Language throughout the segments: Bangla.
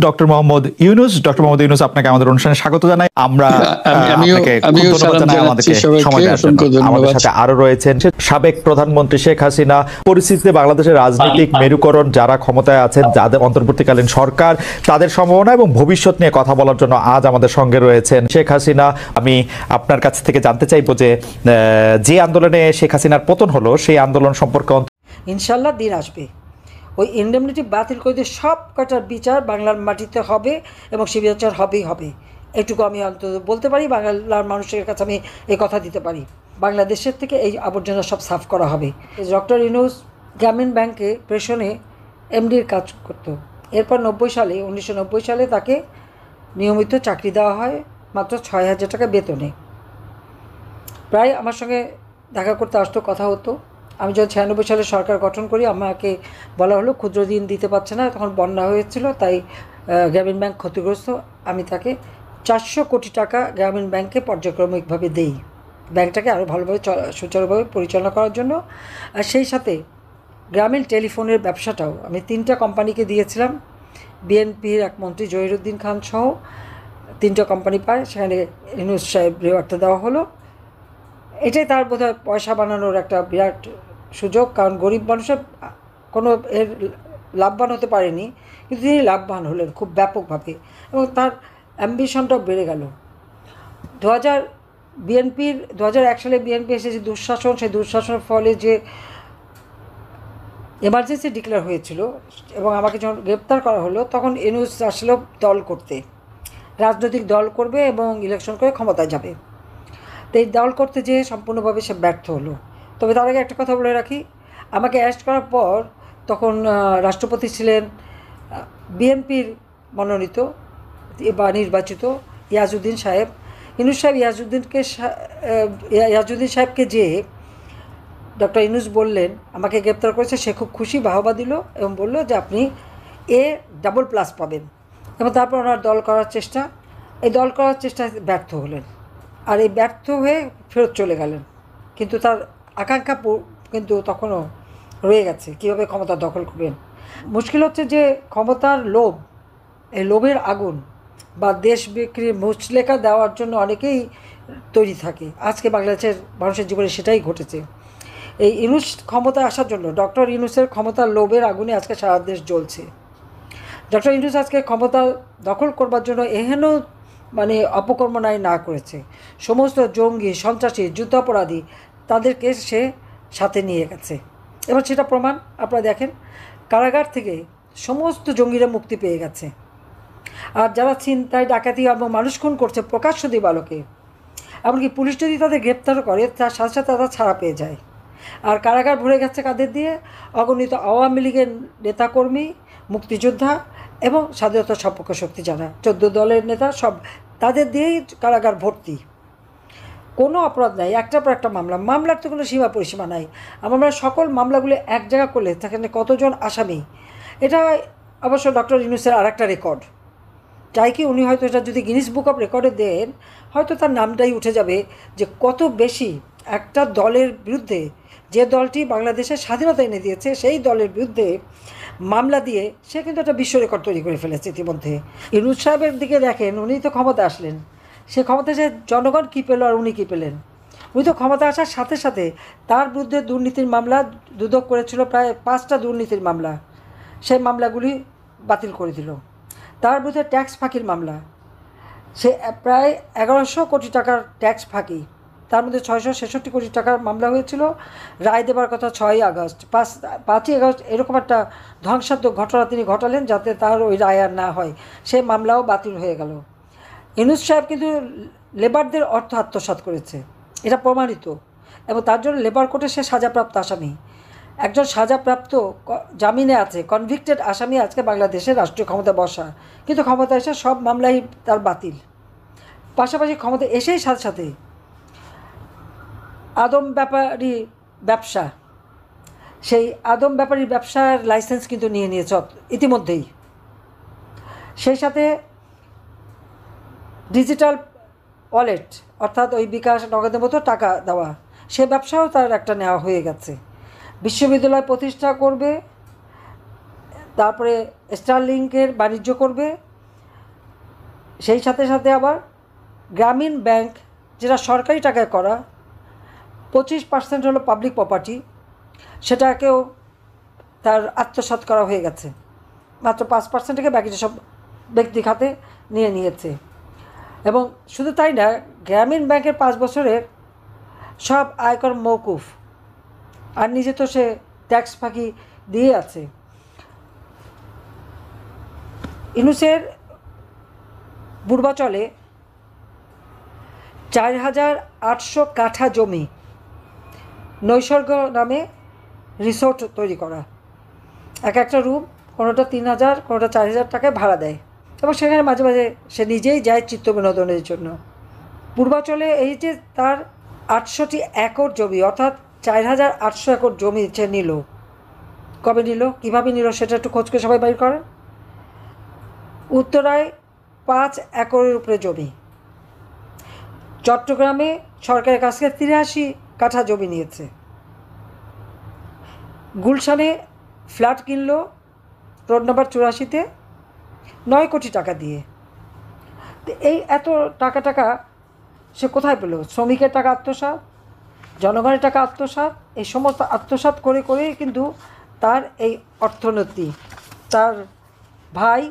ডক্টর মোহাম্মদ ইউনূস। ডক্টর মোহাম্মদ ইউনূস, আপনাকে আমাদের অনুষ্ঠানে স্বাগত জানাই। আমরা আপনাকে ধন্যবাদ জানাই আমাদেরকে সময় দেওয়ার জন্য। আমাদের সাথে আরো রয়েছেন সাবেক প্রধানমন্ত্রী শেখ হাসিনা। পরিস্থিতিতে বাংলাদেশের রাজনৈতিক মেরুকরণ, যারা ক্ষমতায় আছেন, যাদের অন্তর্বর্তীকালীন সরকার, তাদের সম্ভাবনা এবং ভবিষ্যৎ নিয়ে কথা বলার জন্য আজ আমাদের সঙ্গে রয়েছেন শেখ হাসিনা। আমি আপনার কাছ থেকে জানতে চাইবো যে আন্দোলনে শেখ হাসিনার পতন হলো, সেই আন্দোলন সম্পর্কে ইনশাল্লাহ দিন আসবে, ওই ইনডেমনিটি বাতিল করে দিয়ে সব কটার বিচার বাংলার মাটিতে হবে এবং সে বিচার হবেই হবে। এটুকু আমি অন্তত বলতে পারি, বাংলার মানুষের কাছে আমি এই কথা দিতে পারি। বাংলাদেশের থেকে এই আবর্জনা সব সাফ করা হবে। ডক্টর ইউনূস গ্রামীণ ব্যাংকে প্রেষণে এমডির কাজ করত। এরপর 1990 সালে তাকে নিয়মিত চাকরি দেওয়া হয় মাত্র 6,000 টাকা বেতনে। প্রায় আমার সঙ্গে দেখা করতে আসতো, কথা হতো। আমি যখন 96 সালে সরকার গঠন করি, আমাকে বলা হলো ক্ষুদ্র ঋণ দিতে পারছে না, তখন বন্যা হয়েছিল, তাই গ্রামীণ ব্যাংক ক্ষতিগ্রস্ত। আমি তাকে 400 কোটি টাকা গ্রামীণ ব্যাংকে পর্যায়ক্রমিকভাবে দেই, ব্যাংকটাকে আরও ভালোভাবে সুচারুভাবে পরিচালনা করার জন্য। আর সেই সাথে গ্রামীণ টেলিফোনের ব্যবসাটাও আমি 3টা কোম্পানিকে দিয়েছিলাম। বিএনপির এক মন্ত্রী জহিরুদ্দিন খান সহ 3টা কোম্পানি পায়, সেখানে ইউনূস সাহেব রেওয়ার্ডটা দেওয়া হলো। এটাই তার বোধহয় পয়সা বানানোর একটা বিরাট সুযোগ, কারণ গরিব মানুষের কোনো এর লাভবান হতে পারেনি, কিন্তু তিনি লাভবান হলেন খুব ব্যাপকভাবে এবং তার অ্যাম্বিশনটাও বেড়ে গেল। 2001 সালে বিএনপি এসেছে দুঃশাসন, সেই দুঃশাসনের ফলে যে এমার্জেন্সি ডিক্লেয়ার হয়েছিল এবং আমাকে যখন গ্রেপ্তার করা হলো, তখন ইউনূস আসলে দল করতে, রাজনৈতিক দল করবে এবং ইলেকশন করে ক্ষমতায় যাবে। তো এই দল করতে যেয়ে সম্পূর্ণভাবে সে ব্যর্থ হলো। তবে তার আগে একটা কথা বলে রাখি, আমাকে অ্যারেস্ট করার পর তখন রাষ্ট্রপতি ছিলেন বিএনপির মনোনীত বা নির্বাচিত ইয়াজউদ্দিন সাহেব। ইউনূস সাহেব ইয়াজউদ্দিন সাহেবকে যে ডক্টর ইউনূস বললেন আমাকে গ্রেপ্তার করেছে, সে খুব খুশি, বাহবা দিল এবং বলল যে আপনি A++ পাবেন। এবং তারপর ওনার দল করার চেষ্টায় ব্যর্থ হলেন, আর এই ব্যর্থ হয়ে ফেরত চলে গেলেন। কিন্তু তার আকাঙ্ক্ষা কিন্তু তখনও রয়ে গেছে, কীভাবে ক্ষমতা দখল করবেন। মুশকিল হচ্ছে যে ক্ষমতার লোভ, এই লোভের আগুন বা দেশ বিক্রির মুচলেখা দেওয়ার জন্য অনেকেই তৈরি থাকে। আজকে বাংলাদেশের মানুষের জীবনে সেটাই ঘটেছে। এই ইউনূস ক্ষমতায় আসার জন্য, ডক্টর ইউনূসের ক্ষমতার লোভের আগুনে আজকে সারা দেশ জ্বলছে। ডক্টর ইউনূস আজকে ক্ষমতা দখল করবার জন্য এহেন অপকর্মনায় না করেছে। সমস্ত জঙ্গি, সন্ত্রাসী, যুদ্ধাপরাধী তাদেরকে সে সাথে নিয়ে গেছে এবং সেটা প্রমাণ আপনারা দেখেন, কারাগার থেকে সমস্ত জঙ্গিরা মুক্তি পেয়ে গেছে। আর যারা ছিনতাই, ডাকাতি এবং মানুষ খুন করছে প্রকাশ্য দিবালোকে, এমনকি পুলিশ যদি তাদের গ্রেপ্তার করে, তার সাথে সাথে তারা ছাড়া পেয়ে যায়। আর কারাগার ভরে গেছে কাদের দিয়ে? অগণিত আওয়ামী লীগের নেতাকর্মী, মুক্তিযোদ্ধা এবং স্বাধীনতা সপক্ষ শক্তি যারা 14 দলের নেতা, সব তাদের দিয়েই কারাগার ভর্তি। কোনো অপরাধ নাই, একটার পর একটা মামলার তো কোনো সীমা পরিসীমা নাই। আমরা সকল মামলাগুলো এক জায়গা করলে সেখানে কতজন আসামি, এটা অবশ্য ডক্টর ইউনূসের আর একটা রেকর্ড। চাই কি উনি হয়তো এটা যদি গিনিস বুক অফ রেকর্ডে দেন, হয়তো তার নামটাই উঠে যাবে যে কত বেশি একটা দলের বিরুদ্ধে, যে দলটি বাংলাদেশের স্বাধীনতা এনে দিয়েছে, সেই দলের বিরুদ্ধে মামলা দিয়ে সে কিন্তু একটা বিশ্ব রেকর্ড তৈরি করে ফেলেছে ইতিমধ্যে। ইউনূস সাহেবের দিকে দেখেন, উনি তো ক্ষমতা আসলেন, সে ক্ষমতা সে জনগণ কী পেল আর উনি কী পেলেন? উনি তো ক্ষমতা আসার সাথে সাথে তার বিরুদ্ধে দুর্নীতির মামলা দুদক করেছিল, প্রায় 5টা দুর্নীতির মামলা, সেই মামলাগুলি বাতিল করে দিল। তার বিরুদ্ধে ট্যাক্স ফাঁকির মামলা, সে প্রায় 1100 কোটি টাকার ট্যাক্স ফাঁকি, তার মধ্যে 666 কোটি টাকার মামলা হয়েছিল। রায় দেবার কথা 6ই আগস্ট, 5ই আগস্ট এরকম একটা ধ্বংসাত্মক ঘটনা তিনি ঘটালেন যাতে তার ওই রায় আর না হয়, সেই মামলাও বাতিল হয়ে গেল। ইউনূস সাহেব কিন্তু লেবারদের অর্থ আত্মসাৎ করেছে, এটা প্রমাণিত, এবং তার জন্য লেবার কোর্টে সে সাজাপ্রাপ্ত আসামি। একজন সাজাপ্রাপ্ত জামিনে আছে কনভিক্টেড আসামি আজকে বাংলাদেশের রাষ্ট্রীয় ক্ষমতা বসা, কিন্তু ক্ষমতা এসে সব মামলাই তার বাতিল। পাশাপাশি ক্ষমতা এসেই সাথে সাথে আদম ব্যাপারী ব্যবসা, সেই আদম ব্যাপারীর ব্যবসার লাইসেন্স কিন্তু নিয়ে নিয়েছে ইতিমধ্যেই। সেই সাথে ডিজিটাল ওয়ালেট, অর্থাৎ ওই বিকাশ নগদের মতো টাকা দেওয়া, সে ব্যবসাও তার একটা নেওয়া হয়ে গেছে। বিশ্ববিদ্যালয় প্রতিষ্ঠা করবে, তারপরে স্টারলিংকের বাণিজ্য করবে, সেই সাথে সাথে আবার গ্রামীণ ব্যাংক, যেটা সরকারি টাকায় করা, 25% হলো পাবলিক প্রপার্টি, সেটাকেও তার আত্মসাৎ করা হয়ে গেছে। মাত্র 5% থেকে বাকিটা সব ব্যক্তি খাতে নিয়ে নিয়েছে। এবং শুধু তাই না, গ্রামীণ ব্যাংকের 5 বছরের সব আয়কর মওকুফ, আর নিজে তো সে ট্যাক্স ফাঁকি দিয়ে আছে। ইউনূসের পূর্বাচলে 4800 কাঠা জমি নৈসর্গ নামে রিসোর্ট তৈরি করা, একটা রুম কোনোটা 3000 কোনোটা 4000 টাকায় ভাড়া দেয়, এবং সেখানে মাঝে মাঝে সে নিজেই যায় চিত্ত বিনোদনের জন্য। পূর্বাচলে এই যে তার 800টি একর জমি, অর্থাৎ 4800 একর জমি সে নিল। কবে নিল, কীভাবে নিল, সেটা একটু খোঁজ করে সবাই বাইর করেন। উত্তরায় 5 একরের উপরে জমি, চট্টগ্রামে সরকারের কাছ থেকে 83 কাঠা জমি নিয়েছে, গুলশানে ফ্ল্যাট কিনল রোড নম্বর 84-তে 9 কোটি টাকা দিয়ে। এই এত টাকা সে কোথায় পেল? শ্রমিকের টাকা আত্মসাৎ, জনগণের টাকা আত্মসাৎ, এই সমস্ত আত্মসাৎ করে করেই কিন্তু তার এই অর্থনীতি। তার ভাই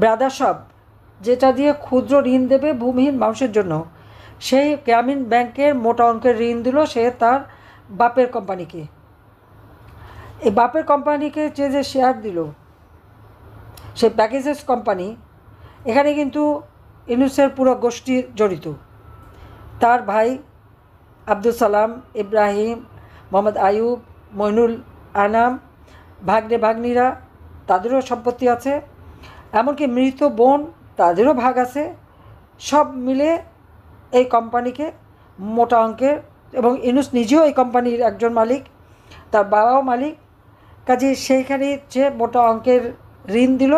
ব্রাদার সব, যেটা দিয়ে ক্ষুদ্র ঋণ দেবে ভূমিহীন মানুষের জন্য, সেই গ্রামীণ ব্যাংকের মোটা অঙ্কের ঋণ দিল সে তার বাপের কোম্পানিকে। এই বাপের কোম্পানিকে যে শেয়ার দিল, সে প্যাকেজেস কোম্পানি, এখানে কিন্তু ইউনূসের পুরো গোষ্ঠী জড়িত। তার ভাই আব্দুল সালাম, ইব্রাহিম, মোহাম্মদ আয়ুব, মইনুল আনাম, ভাগ্নে ভাগ্নিরা, তাদেরও সম্পত্তি আছে, এমনকি মৃত বোন, তাদেরও ভাগ আছে। সব মিলে এই কোম্পানিকে মোটা অঙ্কের, এবং ইউনূস নিজেও এই কোম্পানির একজন মালিক, তার বাবাও মালিক। কাজে সেইখানে যে মোটা অঙ্কের ঋণ দিল,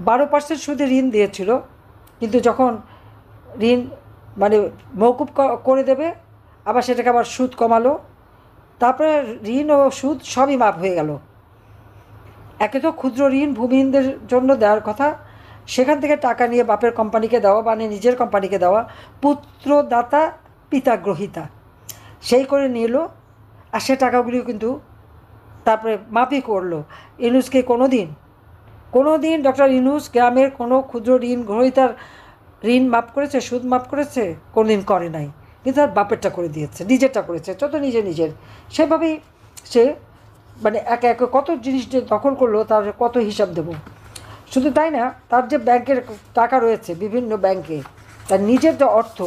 12% সুদে ঋণ দিয়েছিল, কিন্তু যখন ঋণ মানে মওকুফ করে দেবে, আবার সেটাকে আবার সুদ কমালো, তারপরে ঋণ ও সুদ সবই মাপ হয়ে গেল। একে তো ক্ষুদ্র ঋণ ভূমিহীনদের জন্য দেওয়ার কথা, সেখান থেকে টাকা নিয়ে বাপের কোম্পানিকে দেওয়া, মানে নিজের কোম্পানিকে দেওয়া, পুত্রদাতা পিতা গ্রহিতা, সেই করে নিল। আর সে টাকাগুলিও কিন্তু তারপরে মাপই করলো। ইউনূসকে কোনো দিন ডক্টর ইউনূস গ্রামের কোনো ক্ষুদ্র ঋণ গ্রহীতার ঋণ মাপ করেছে, সুদ মাপ করেছে? কোনো দিন করে নাই, কিন্তু তার বাপেরটা করে দিয়েছে, নিজেরটা করেছে, যত নিজের। সেভাবেই সে মানে একে একে কত জিনিস যে দখল করলো, তার কত হিসাব দেব। শুধু তাই না, তার যে ব্যাংকের টাকা রয়েছে বিভিন্ন ব্যাংকে, তার নিজের যে অর্থ,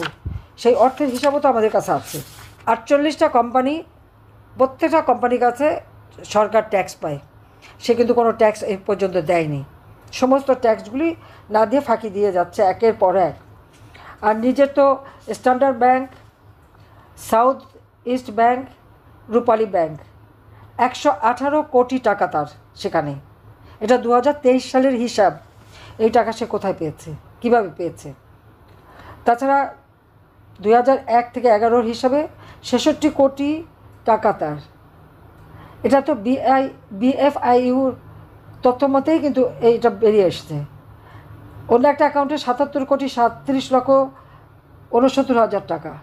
সেই অর্থের হিসাবও তো আমাদের কাছে আছে। 48টা কোম্পানি, প্রত্যেকটা কোম্পানির কাছে সরকার ট্যাক্স পায়, সে কিন্তু কোনো ট্যাক্স এই পর্যন্ত দেয়নি। সমস্ত ট্যাক্সগুলি না দিয়ে ফাঁকি দিয়ে যাচ্ছে একের পর এক। আর নিজের তো standard bank, south east bank, Rupali bank, 118 কোটি টাকা তার সেখানে। এটা 2023 সালের হিসাব। এই টাকা সে কোথায় পেয়েছে, কিভাবে পেয়েছে? তাছাড়া 2001 থেকে 11 হিসাবে 66 কোটি টাকা তার। এটা তো BFIUর তথ্য মতেই কিন্তু এইটা বেরিয়ে এসছে। অন্য একটা অ্যাকাউন্টে 77 কোটি 37 লক্ষ 69 হাজার টাকা।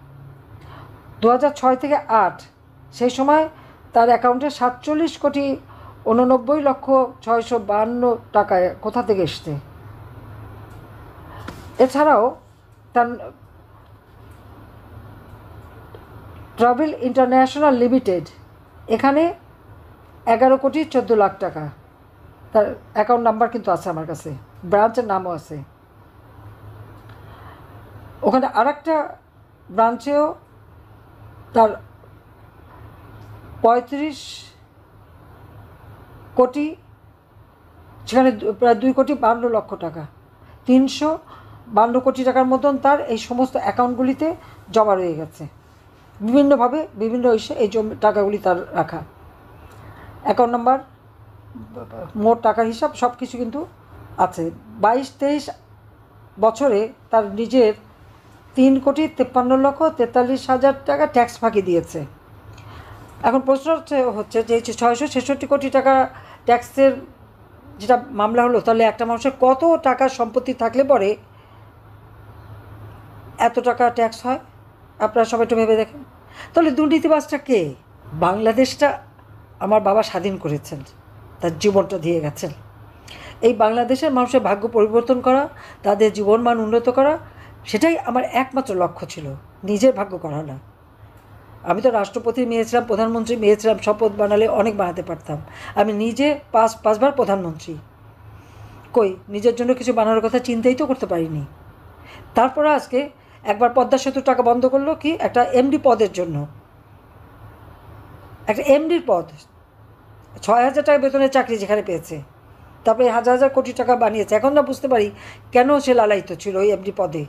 2006 থেকে 8 সেই সময় তার অ্যাকাউন্টে 47 কোটি 89 লক্ষ 652 টাকায় কোথা থেকে এসছে? এছাড়াও তার ট্রাভেল ইন্টারন্যাশনাল লিমিটেড, এখানে 11 কোটি 14 লাখ টাকা। তার অ্যাকাউন্ট নাম্বার কিন্তু আছে আমার কাছে, ব্রাঞ্চের নামও আছে। ওখানে আরেকটা ব্রাঞ্চেও তার 35 কোটি, সেখানে প্রায় 2 কোটি 52 লক্ষ টাকা, 352 কোটি টাকার মতন তার এই সমস্ত অ্যাকাউন্টগুলিতে জমা রয়ে গেছে। বিভিন্নভাবে বিভিন্ন ইসে এই টাকাগুলি তার রাখা। অ্যাকাউন্ট নাম্বার, মোট টাকার হিসাব সব কিছু কিন্তু আছে। 22-23 বছরে তার নিজের 3 কোটি 53 লক্ষ 43 হাজার টাকা ট্যাক্স ফাঁকি দিয়েছে। এখন প্রশ্ন হচ্ছে যে 666 কোটি টাকা ট্যাক্সের যেটা মামলা হলো, তাহলে একটা মানুষের কত টাকা সম্পত্তি থাকলে পরে এত টাকা ট্যাক্স হয়? আপনারা সবাই একটু ভেবে দেখেন। তাহলে দুর্নীতিবাজটা কে? বাংলাদেশটা আমার বাবা স্বাধীন করেছেন, তার জীবনটা দিয়ে গেছেন। এই বাংলাদেশের মানুষের ভাগ্য পরিবর্তন করা, তাদের জীবনমান উন্নত করা, সেটাই আমার একমাত্র লক্ষ্য ছিল, নিজের ভাগ্য করা না। আমি তো রাষ্ট্রপতির মেয়ে ছিলাম, প্রধানমন্ত্রী মেয়ে ছিলাম, শপথ বানালে অনেক বানাতে পারতাম। আমি নিজে পাঁচবার প্রধানমন্ত্রী, কই নিজের জন্য কিছু বানানোর কথা চিন্তাই তো করতে পারিনি। তারপরে আজকে একবার পদ্মা সেতুর টাকা বন্ধ করলো কি একটা এমডি পদের জন্য। একটা এমডির পদ, 6,000 টাকা বেতনের চাকরি যেখানে পেয়েছে, তারপরে হাজার হাজার কোটি টাকা বানিয়েছে। এখন না বুঝতে পারি কেন সে লালায়িত ছিল ওই এমডি পদে।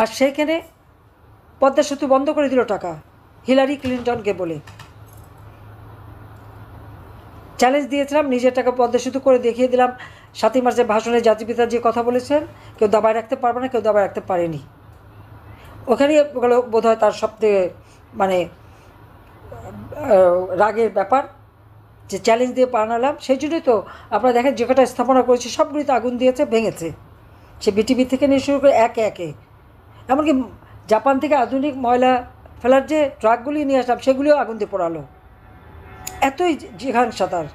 আর সেইখানে পদ্মা সেতু বন্ধ করে দিল টাকা হিলারি ক্লিন্টনকে বলে। চ্যালেঞ্জ দিয়েছিলাম, নিজের টাকা পদ্মা সেতু করে দেখিয়ে দিলাম। 7ই মার্চের ভাষণে জাতিপিতা যে কথা বলেছেন, কেউ দাবায় রাখতে পারবে না, কেউ দাবায় রাখতে পারেনি। ওখানেই বোধ হয় তার সবথেকে মানে রাগের ব্যাপার, যে চ্যালেঞ্জ দিয়ে বানালাম। সেই জন্যই তো আপনারা দেখেন যে কটা স্থাপনা করেছে সবগুলিতে আগুন দিয়েছে, ভেঙেছে। সে বিটিভি থেকে নিয়ে শুরু করে একে একে, এমনকি জাপান থেকে আধুনিক ময়লা ফেলার যে ট্রাকগুলি নিয়ে আসলাম সেগুলিও আগুন দিয়ে পোড়ালো। এতই জিঘাংসা তার।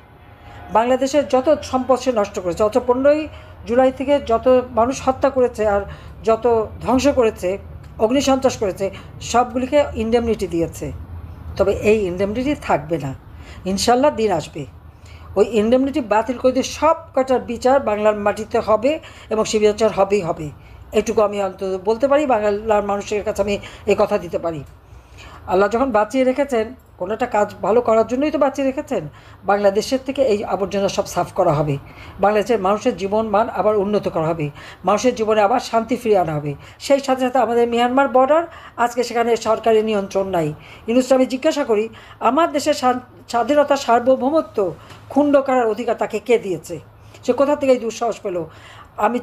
বাংলাদেশের যত সম্পদ সে নষ্ট করেছে, অথচ 15ই জুলাই থেকে যত মানুষ হত্যা করেছে আর যত ধ্বংস করেছে, অগ্নিসন্ত্রাস করেছে, সবগুলিকে ইন্ডেমনিটি দিয়েছে। তবে এই ইন্ডেমনিটি থাকবে না, ইনশাল্লাহ দিন আসবে। ওই ইন্ডেমনিটি বাতিল করে দিয়ে সব কটার বিচার বাংলার মাটিতে হবে, এবং সে বিচার হবেই হবে। এটুকু আমি অন্তত বলতে পারি, বাংলার মানুষের কাছে আমি এই কথা দিতে পারি। আল্লাহ যখন বাঁচিয়ে রেখেছেন, কোনো একটা কাজ ভালো করার জন্যই তো বাঁচিয়ে রেখেছেন। বাংলাদেশের থেকে এই আবর্জনা সব সাফ করা হবে, বাংলাদেশের মানুষের জীবন মান আবার উন্নত করা হবে, মানুষের জীবনে আবার শান্তি ফিরিয়ে আনা হবে। সেই সাথে সাথে আমাদের মিয়ানমার বর্ডার, আজকে সেখানে সরকারি নিয়ন্ত্রণ নাই। ইউনুসকে আমি জিজ্ঞাসা করি, আমার দেশের স্বাধীনতা সার্বভৌমত্ব ক্ষুণ্ণ করার অধিকার তাকে কে দিয়েছে? সে কোথা থেকে এই দুঃসাহস পেল? আমি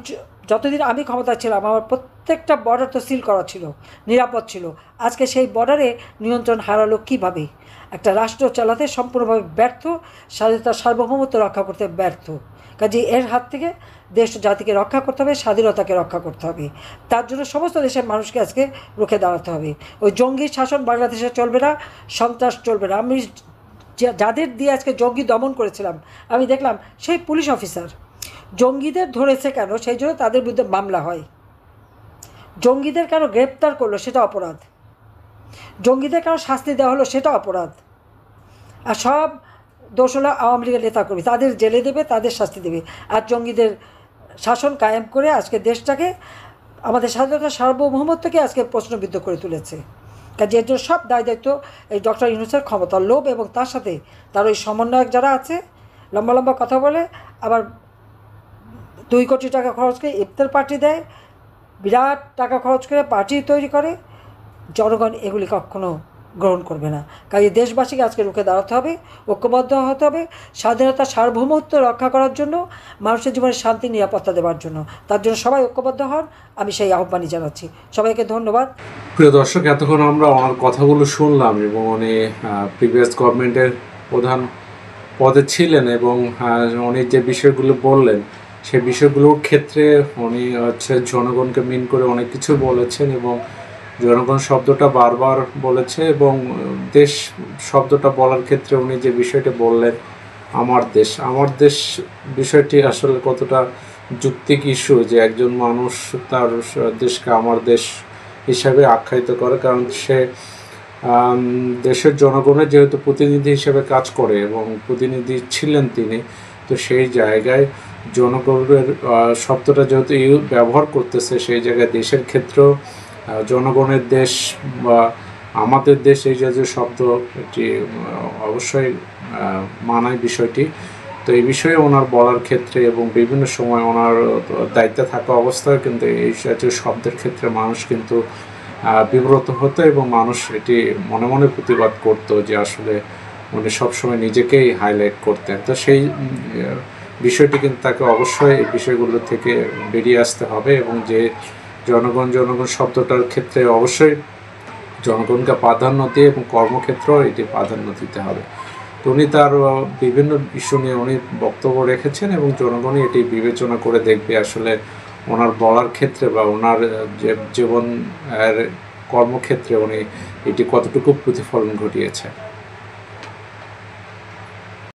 যতদিন আমি ক্ষমতা ছিলাম, আমার প্রত্যেকটা বর্ডার তো সিল করা ছিল, নিরাপদ ছিল। আজকে সেই বর্ডারে নিয়ন্ত্রণ হারালো কীভাবে? একটা রাষ্ট্র চালাতে সম্পূর্ণভাবে ব্যর্থ, স্বাধীনতার সার্বভৌমত্ব রক্ষা করতে ব্যর্থ। কাজে এর হাত থেকে দেশ জাতিকে রক্ষা করতে হবে, স্বাধীনতাকে রক্ষা করতে হবে। তার জন্য সমস্ত দেশের মানুষকে আজকে রুখে দাঁড়াতে হবে। ওই জঙ্গি শাসন বাংলাদেশে চলবে না, সন্ত্রাস চলবে না। আমি যাদের দিয়ে আজকে জঙ্গি দমন করেছিলাম, আমি দেখলাম সেই পুলিশ অফিসার জঙ্গিদের ধরেছে কেন, সেই জন্য তাদের বিরুদ্ধে মামলা হয়। জঙ্গিদের কেন গ্রেপ্তার করলো সেটা অপরাধ, জঙ্গিদের কেন শাস্তি দেওয়া হলো সেটা অপরাধ। আর সব দোষ হলো আওয়ামী লীগের নেতাকর্মী, তাদের জেলে দেবে, তাদের শাস্তি দেবে। আর জঙ্গিদের শাসন কায়েম করে আজকে দেশটাকে, আমাদের স্বাধীনতা সার্বভৌমত্বকে আজকে প্রশ্নবিদ্ধ করে তুলেছে। কাজে এর জন্য সব দায় দায়িত্ব এই ডক্টর ইউনূসের ক্ষমতার লোভ, এবং তার সাথে তার ওই সমন্বয়ক যারা আছে, লম্বা লম্বা কথা বলে, আবার 2 কোটি টাকা খরচ করে ইফতার পার্টি দেয়, বিরাট টাকা খরচ করে পার্টি তৈরি করে। জনগণ এগুলি কখনো গ্রহণ করবে না। কাজে দেশবাসীকে আজকে রুখে দাঁড়াতে হবে, ঐক্যবদ্ধ হতে হবে, স্বাধীনতা সার্বভৌমত্ব রক্ষা করার জন্য, মানুষের জীবনে শান্তি নিরাপত্তা দেওয়ার জন্য। তার জন্য সবাই ঐক্যবদ্ধ হন, আমি সেই আহ্বানই জানাচ্ছি। সবাইকে ধন্যবাদ। প্রিয় দর্শক, এতক্ষণ আমরা ওনার কথাগুলো শুনলাম, এবং উনি প্রিভিয়াস গভর্নমেন্টের প্রধান পদে ছিলেন, এবং উনি যে বিষয়গুলো বললেন সেই বিষয়গুলোর ক্ষেত্রে উনি জনগণকে মিন করে অনেক কিছু বলেছেন, এবং জনগণ শব্দটা বারবার বলেছে, এবং দেশ শব্দটা বলার ক্ষেত্রে উনি যে বিষয়টা বললেন, আমার দেশ বিষয়টি আসলে কতটা যৌক্তিক ইস্যু, যে একজন মানুষ তার দেশকে আমার দেশ হিসাবে আখ্যায়িত করে, কারণ সে দেশের জনগণের যেহেতু প্রতিনিধি হিসেবে কাজ করে এবং প্রতিনিধি ছিলেন তিনি, তো সেই জায়গায় জনগণের শব্দটা যেহেতু ব্যবহার করতেছে, সেই জায়গায় দেশের ক্ষেত্রেও জনগণের দেশ বা আমাদের দেশ, এই জাতীয় শব্দ এটি অবশ্যই মানায় বিষয়টি। তো এই বিষয়ে ওনার বলার ক্ষেত্রে এবং বিভিন্ন সময় ওনার দায়িত্বে থাকা অবস্থায় কিন্তু এই জাতীয় শব্দের ক্ষেত্রে মানুষ কিন্তু বিব্রত হতো, এবং মানুষ এটি মনে মনে প্রতিবাদ করতো যে আসলে উনি সবসময় নিজেকেই হাইলাইট করতেন। তো সেই বিষয়টি কিন্তু তাকে অবশ্যই এই বিষয়গুলো থেকে বেরিয়ে আসতে হবে, এবং যে জনগণ শব্দটার ক্ষেত্রে অবশ্যই জনগণকে প্রাধান্য দিয়ে এবং কর্মক্ষেত্রেও এটি প্রাধান্য দিতে হবে। তো উনি তার বিভিন্ন ইস্যু নিয়ে উনি বক্তব্য রেখেছেন এবং জনগণই এটি বিবেচনা করে দেখবে আসলে ওনার বলার ক্ষেত্রে বা ওনার যে জীবন কর্মক্ষেত্রে উনি এটি কতটুকু প্রতিফলন ঘটিয়েছে।